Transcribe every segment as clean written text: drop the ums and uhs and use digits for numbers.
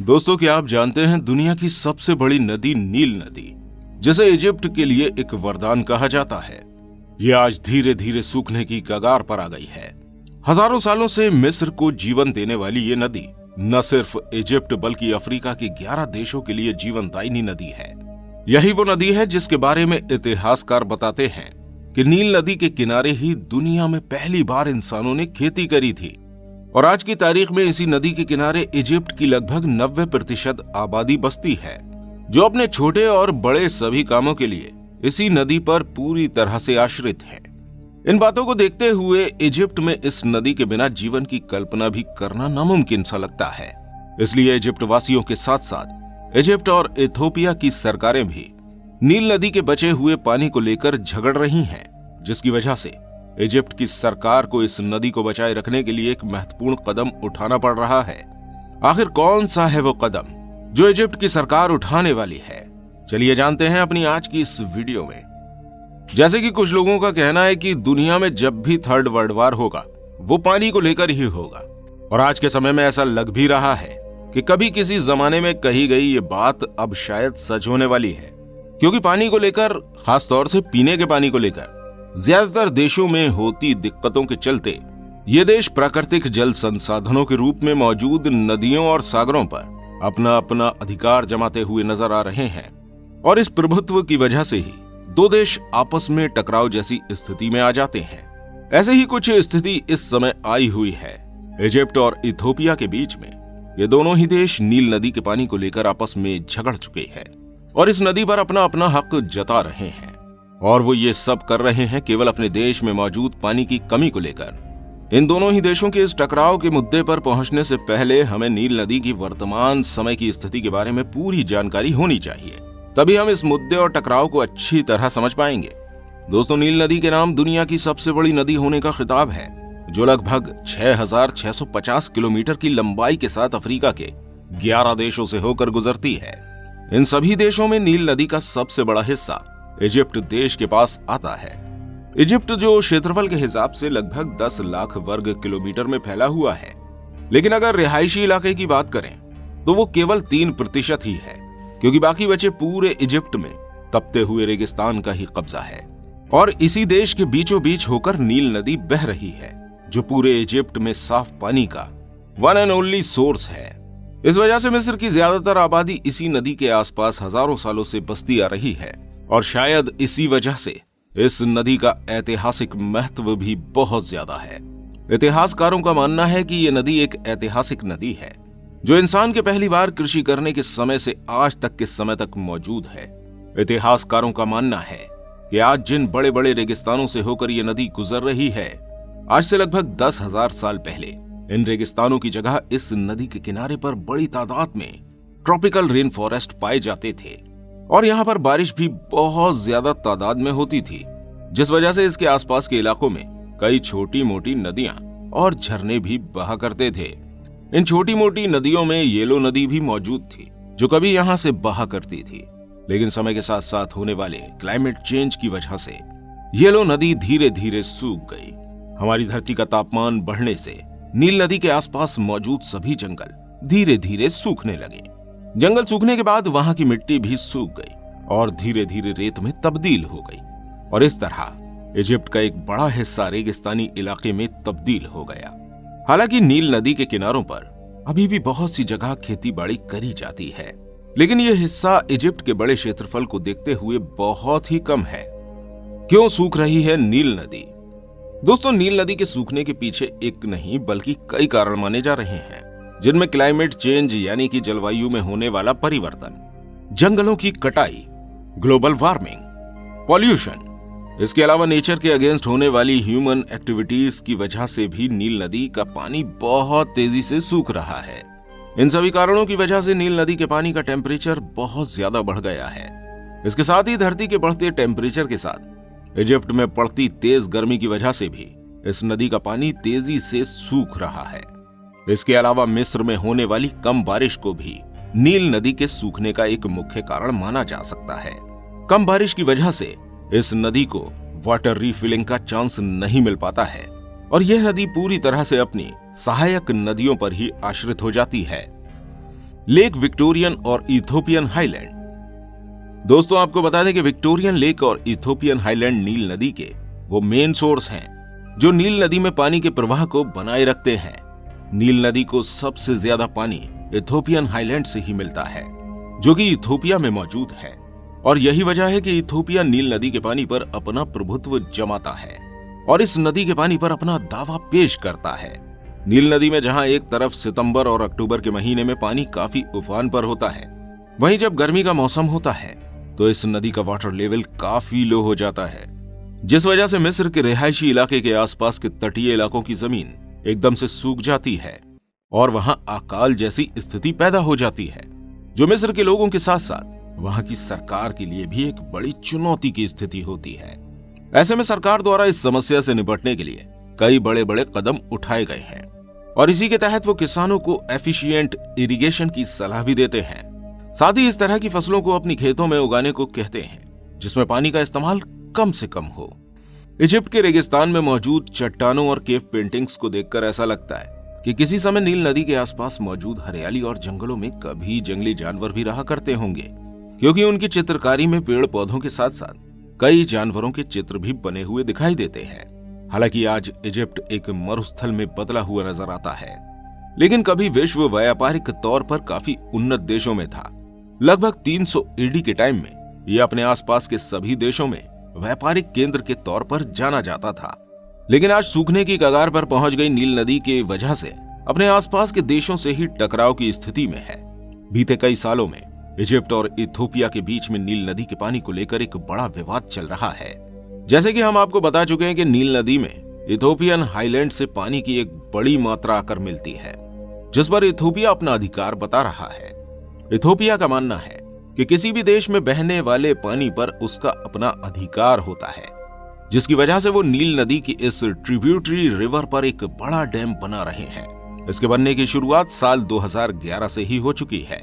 दोस्तों, क्या आप जानते हैं दुनिया की सबसे बड़ी नदी नील नदी, जिसे इजिप्ट के लिए एक वरदान कहा जाता है, ये आज धीरे धीरे सूखने की कगार पर आ गई है। हजारों सालों से मिस्र को जीवन देने वाली ये नदी न सिर्फ इजिप्ट बल्कि अफ्रीका के 11 देशों के लिए जीवनदायिनी नदी है। यही वो नदी है जिसके बारे में इतिहासकार बताते हैं कि नील नदी के किनारे ही दुनिया में पहली बार इंसानों ने खेती करी थी। और आज की तारीख में इसी नदी के किनारे इजिप्ट की लगभग 90% आबादी बसती है, जो अपने छोटे और बड़े सभी कामों के लिए इसी नदी पर पूरी तरह से आश्रित है। इन बातों को देखते हुए इजिप्ट में इस नदी के बिना जीवन की कल्पना भी करना नामुमकिन सा लगता है। इसलिए इजिप्ट वासियों के साथ साथ इजिप्ट और इथोपिया की सरकारें भी नील नदी के बचे हुए पानी को लेकर झगड़ रही हैं, जिसकी वजह से इजिप्ट की सरकार को इस नदी को बचाए रखने के लिए एक महत्वपूर्ण कदम उठाना पड़ रहा है। आखिर कौन सा है वो कदम जो इजिप्ट की सरकार उठाने वाली है? चलिए जानते हैं अपनी आज की इस वीडियो में। जैसे कि कुछ लोगों का कहना है कि दुनिया में जब भी थर्ड वर्ल्ड वार होगा वो पानी को लेकर ही होगा, और आज के समय में ऐसा लग भी रहा है कि कभी किसी जमाने में कही गई ये बात अब शायद सच होने वाली है, क्योंकि पानी को लेकर, खासतौर से पीने के पानी को लेकर ज्यादातर देशों में होती दिक्कतों के चलते ये देश प्राकृतिक जल संसाधनों के रूप में मौजूद नदियों और सागरों पर अपना अपना अधिकार जमाते हुए नजर आ रहे हैं। और इस प्रभुत्व की वजह से ही दो देश आपस में टकराव जैसी स्थिति में आ जाते हैं। ऐसे ही कुछ स्थिति इस समय आई हुई है इजिप्ट और इथोपिया के बीच में। ये दोनों ही देश नील नदी के पानी को लेकर आपस में झगड़ चुके हैं और इस नदी पर अपना अपना हक जता रहे हैं, और वो ये सब कर रहे हैं केवल अपने देश में मौजूद पानी की कमी को लेकर। इन दोनों ही देशों के इस टकराव के मुद्दे पर पहुंचने से पहले हमें नील नदी की वर्तमान समय की स्थिति के बारे में पूरी जानकारी होनी चाहिए, तभी हम इस मुद्दे और टकराव को अच्छी तरह समझ पाएंगे। दोस्तों, नील नदी के नाम दुनिया की सबसे बड़ी नदी होने का खिताब है, जो लगभग 6,650 किलोमीटर की लंबाई के साथ अफ्रीका के 11 देशों से होकर गुजरती है। इन सभी देशों में नील नदी का सबसे बड़ा हिस्सा इजिप्ट देश के पास आता है। इजिप्ट जो क्षेत्रफल के हिसाब से लगभग 10 लाख वर्ग किलोमीटर में फैला हुआ है, लेकिन अगर रिहायशी इलाके की बात करें तो वो केवल 3% ही है, क्योंकि बाकी बचे पूरे इजिप्ट में तपते हुए रेगिस्तान का ही कब्जा है। और इसी देश के बीचों बीच होकर नील नदी बह रही है, जो पूरे इजिप्ट में साफ पानी का वन एंड ओनली सोर्स है। इस वजह से मिस्र की ज्यादातर आबादी इसी नदी के आसपास हजारों सालों से बसती आ रही है, और शायद इसी वजह से इस नदी का ऐतिहासिक महत्व भी बहुत ज्यादा है। इतिहासकारों का मानना है कि यह नदी एक ऐतिहासिक नदी है, जो इंसान के पहली बार कृषि करने के समय से आज तक के समय तक मौजूद है। इतिहासकारों का मानना है कि आज जिन बड़े बड़े रेगिस्तानों से होकर यह नदी गुजर रही है, आज से लगभग 10,000 साल पहले इन रेगिस्तानों की जगह इस नदी के किनारे पर बड़ी तादाद में ट्रॉपिकल रेन फॉरेस्ट पाए जाते थे, और यहाँ पर बारिश भी बहुत ज्यादा तादाद में होती थी, जिस वजह से इसके आसपास के इलाकों में कई छोटी मोटी नदियां और झरने भी बहा करते थे। इन छोटी मोटी नदियों में येलो नदी भी मौजूद थी, जो कभी यहाँ से बहा करती थी, लेकिन समय के साथ साथ होने वाले क्लाइमेट चेंज की वजह से येलो नदी धीरे धीरे सूख गई। हमारी धरती का तापमान बढ़ने से नील नदी के आसपास मौजूद सभी जंगल धीरे धीरे सूखने लगे। जंगल सूखने के बाद वहां की मिट्टी भी सूख गई और धीरे धीरे रेत में तब्दील हो गई, और इस तरह इजिप्ट का एक बड़ा हिस्सा रेगिस्तानी इलाके में तब्दील हो गया। हालांकि नील नदी के किनारों पर अभी भी बहुत सी जगह खेती बाड़ी करी जाती है, लेकिन यह हिस्सा इजिप्ट के बड़े क्षेत्रफल को देखते हुए बहुत ही कम है। क्यों सूख रही है नील नदी? दोस्तों, नील नदी के सूखने के पीछे एक नहीं बल्कि कई कारण माने जा रहे हैं, जिनमें क्लाइमेट चेंज यानी कि जलवायु में होने वाला परिवर्तन, जंगलों की कटाई, ग्लोबल वार्मिंग, पॉल्यूशन, इसके अलावा नेचर के अगेंस्ट होने वाली ह्यूमन एक्टिविटीज की वजह से भी नील नदी का पानी बहुत तेजी से सूख रहा है। इन सभी कारणों की वजह से नील नदी के पानी का टेम्परेचर बहुत ज्यादा बढ़ गया है। इसके साथ ही धरती के बढ़ते टेम्परेचर के साथ इजिप्ट में पड़ती तेज गर्मी की वजह से भी इस नदी का पानी तेजी से सूख रहा है। इसके अलावा मिस्र में होने वाली कम बारिश को भी नील नदी के सूखने का एक मुख्य कारण माना जा सकता है। कम बारिश की वजह से इस नदी को वाटर रिफिलिंग का चांस नहीं मिल पाता है, और यह नदी पूरी तरह से अपनी सहायक नदियों पर ही आश्रित हो जाती है। लेक विक्टोरियन और इथोपियन हाईलैंड। दोस्तों, आपको बता दें कि विक्टोरियन लेक और इथोपियन हाईलैंड नील नदी के वो मेन सोर्स हैं जो नील नदी में पानी के प्रवाह को बनाए रखते हैं। नील नदी को सबसे ज्यादा पानी इथोपियन हाईलैंड से ही मिलता है, जो कि इथोपिया में मौजूद है, और यही वजह है कि इथोपिया नील नदी के पानी पर अपना प्रभुत्व जमाता है और इस नदी के पानी पर अपना दावा पेश करता है। नील नदी में जहां एक तरफ सितंबर और अक्टूबर के महीने में पानी काफी उफान पर होता है, वहीं जब गर्मी का मौसम होता है तो इस नदी का वाटर लेवल काफी लो हो जाता है, जिस वजह से मिस्र के रिहायशी इलाके के आसपास के तटीय इलाकों की जमीन एकदम से सूख जाती है और वहां अकाल जैसी स्थिति पैदा हो जाती है, जो मिस्र के लोगों के साथ साथ वहां की सरकार के लिए भी एक बड़ी चुनौती की स्थिति होती है। ऐसे में सरकार द्वारा इस समस्या से निपटने के लिए कई बड़े बड़े कदम उठाए गए हैं और इसी के तहत वो किसानों को एफिशिएंट इरिगेशन की सलाह भी देते हैं। साथ ही इस तरह की फसलों को अपनी खेतों में उगाने को कहते हैं जिसमें पानी का इस्तेमाल कम से कम हो। इजिप्ट के रेगिस्तान में मौजूद चट्टानों और केव पेंटिंग्स को देखकर ऐसा लगता है कि किसी समय नील नदी के आसपास मौजूद हरियाली और जंगलों में कभी जंगली जानवर भी रहा करते होंगे, क्योंकि उनकी चित्रकारी में पेड़ पौधों के साथ साथ कई जानवरों के चित्र भी बने हुए दिखाई देते हैं। हालांकि आज इजिप्ट एक मरुस्थल में बदला हुआ नजर आता है, लेकिन कभी विश्व व्यापारिक तौर पर काफी उन्नत देशों में था। लगभग 300 ईडी के टाइम में यह अपने आसपास के सभी देशों में व्यापारिक केंद्र के तौर पर जाना जाता था, लेकिन आज सूखने की कगार पर पहुंच गई नील नदी के वजह से अपने आसपास के देशों से ही टकराव की स्थिति में है। बीते कई सालों में इजिप्ट और इथोपिया के बीच में नील नदी के पानी को लेकर एक बड़ा विवाद चल रहा है। जैसे कि हम आपको बता चुके हैं कि नील नदी में इथोपियन हाईलैंड से पानी की एक बड़ी मात्रा आकर मिलती है, जिस पर इथोपिया अपना अधिकार बता रहा है। इथोपिया का मानना है कि किसी भी देश में बहने वाले पानी पर उसका अपना अधिकार होता है, जिसकी वजह से वो नील नदी की इस ट्रिब्यूटरी रिवर पर एक बड़ा डैम बना रहे हैं। इसके बनने की शुरुआत साल 2011 से ही हो चुकी है।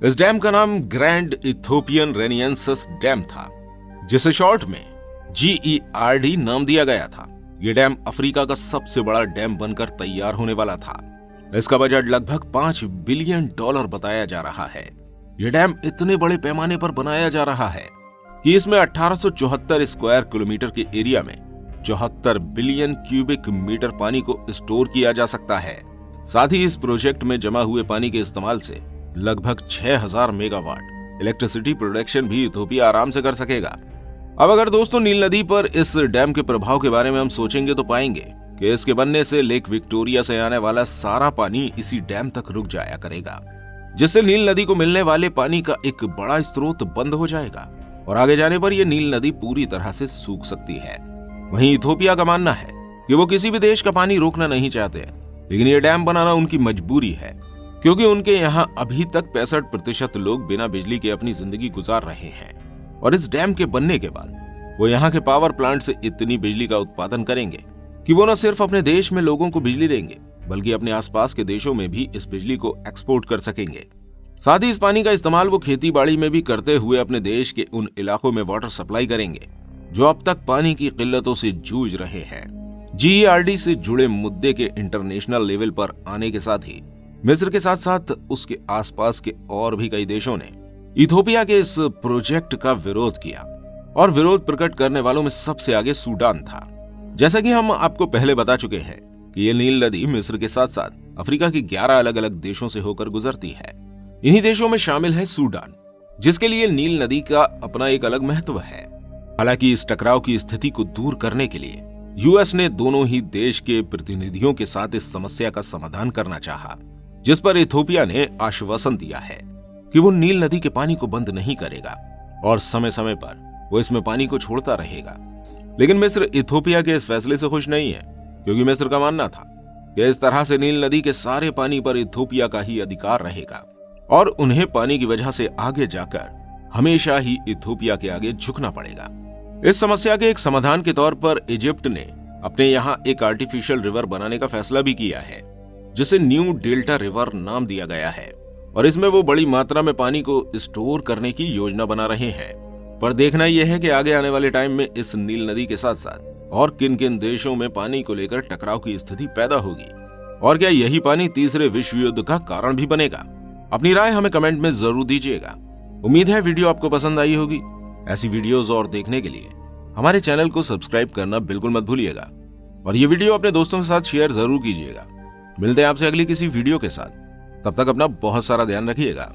इस डैम का नाम ग्रैंड इथोपियन रेनियंसस डैम था, जिसे शॉर्ट में GERD नाम दिया गया था। यह डैम अफ्रीका का सबसे बड़ा डैम बनकर तैयार होने वाला था। इसका बजट लगभग $5 बिलियन बताया जा रहा है। यह डैम इतने बड़े पैमाने पर बनाया जा रहा है कि इसमें 1874 स्क्वायर किलोमीटर के एरिया में 74 बिलियन क्यूबिक मीटर पानी को स्टोर किया जा सकता है। साथ ही इस प्रोजेक्ट में जमा हुए पानी के इस्तेमाल से लगभग 6000 मेगावाट इलेक्ट्रिसिटी प्रोडक्शन भी इथोपिया आराम से कर सकेगा। अब अगर दोस्तों नील नदी पर इस डैम के प्रभाव के बारे में हम सोचेंगे तो पाएंगे कि इसके बनने से लेक विक्टोरिया से आने वाला सारा पानी इसी डैम तक रुक जाया करेगा, जिससे नील नदी को मिलने वाले पानी का एक बड़ा स्रोत बंद हो जाएगा और आगे जाने पर यह नील नदी पूरी तरह से सूख सकती है। वहीं इथोपिया का मानना है कि वो किसी भी देश का पानी रोकना नहीं चाहते, लेकिन यह डैम बनाना उनकी मजबूरी है, क्योंकि उनके यहाँ अभी तक 65% लोग बिना बिजली के अपनी जिंदगी गुजार रहे हैं और इस डैम के बनने के बाद वो यहाँ के पावर प्लांट से इतनी बिजली का उत्पादन करेंगे कि वो न सिर्फ अपने देश में लोगों को बिजली देंगे, बल्कि अपने आसपास के देशों में भी इस बिजली को एक्सपोर्ट कर सकेंगे। साथ ही इस पानी का इस्तेमाल वो खेती बाड़ी में भी करते हुए अपने देश के उन इलाकों में वाटर सप्लाई करेंगे जो अब तक पानी की किल्लतों से जूझ रहे हैं। GERD से जुड़े मुद्दे के इंटरनेशनल लेवल पर आने के साथ ही मिस्र के साथ साथ उसके आसपास के और भी कई देशों ने इथोपिया के इस प्रोजेक्ट का विरोध किया और विरोध प्रकट करने वालों में सबसे आगे सूडान था। जैसा कि हम आपको पहले बता चुके हैं कि यह नील नदी मिस्र के साथ साथ अफ्रीका की 11 अलग अलग देशों से होकर गुजरती है। इन्हीं देशों में शामिल है सूडान, जिसके लिए नील नदी का अपना एक अलग महत्व है। हालांकि इस टकराव की स्थिति को दूर करने के लिए यूएस ने दोनों ही देश के प्रतिनिधियों के साथ इस समस्या का समाधान करना चाहा, जिस पर इथोपिया ने आश्वासन दिया है कि वो नील नदी के पानी को बंद नहीं करेगा और समय समय पर वो इसमें पानी को छोड़ता रहेगा। लेकिन मिस्र इथोपिया के इस फैसले से खुश नहीं है, क्योंकि मिस्र का मानना था कि इस तरह से नील नदी के सारे पानी पर इथोपिया का ही अधिकार रहेगा और उन्हें पानी की वजह से आगे जाकर हमेशा ही इथोपिया के आगे झुकना पड़ेगा। इस समस्या के एक समाधान के तौर पर इजिप्ट ने अपने यहाँ एक आर्टिफिशियल रिवर बनाने का फैसला भी किया है, जिसे न्यू डेल्टा रिवर नाम दिया गया है और इसमें वो बड़ी मात्रा में पानी को स्टोर करने की योजना बना रहे हैं। पर देखना यह है कि आगे आने वाले टाइम में इस नील नदी के साथ साथ और किन किन देशों में पानी को लेकर टकराव की स्थिति पैदा होगी और क्या यही पानी तीसरे विश्व युद्ध का कारण भी बनेगा। अपनी राय हमें कमेंट में जरूर दीजिएगा। उम्मीद है वीडियो आपको पसंद आई होगी। ऐसी वीडियोस और देखने के लिए हमारे चैनल को सब्सक्राइब करना बिल्कुल मत भूलिएगा और ये वीडियो अपने दोस्तों के साथ शेयर जरूर कीजिएगा। मिलते हैं आपसे अगली किसी वीडियो के साथ। तब तक अपना बहुत सारा ध्यान रखिएगा।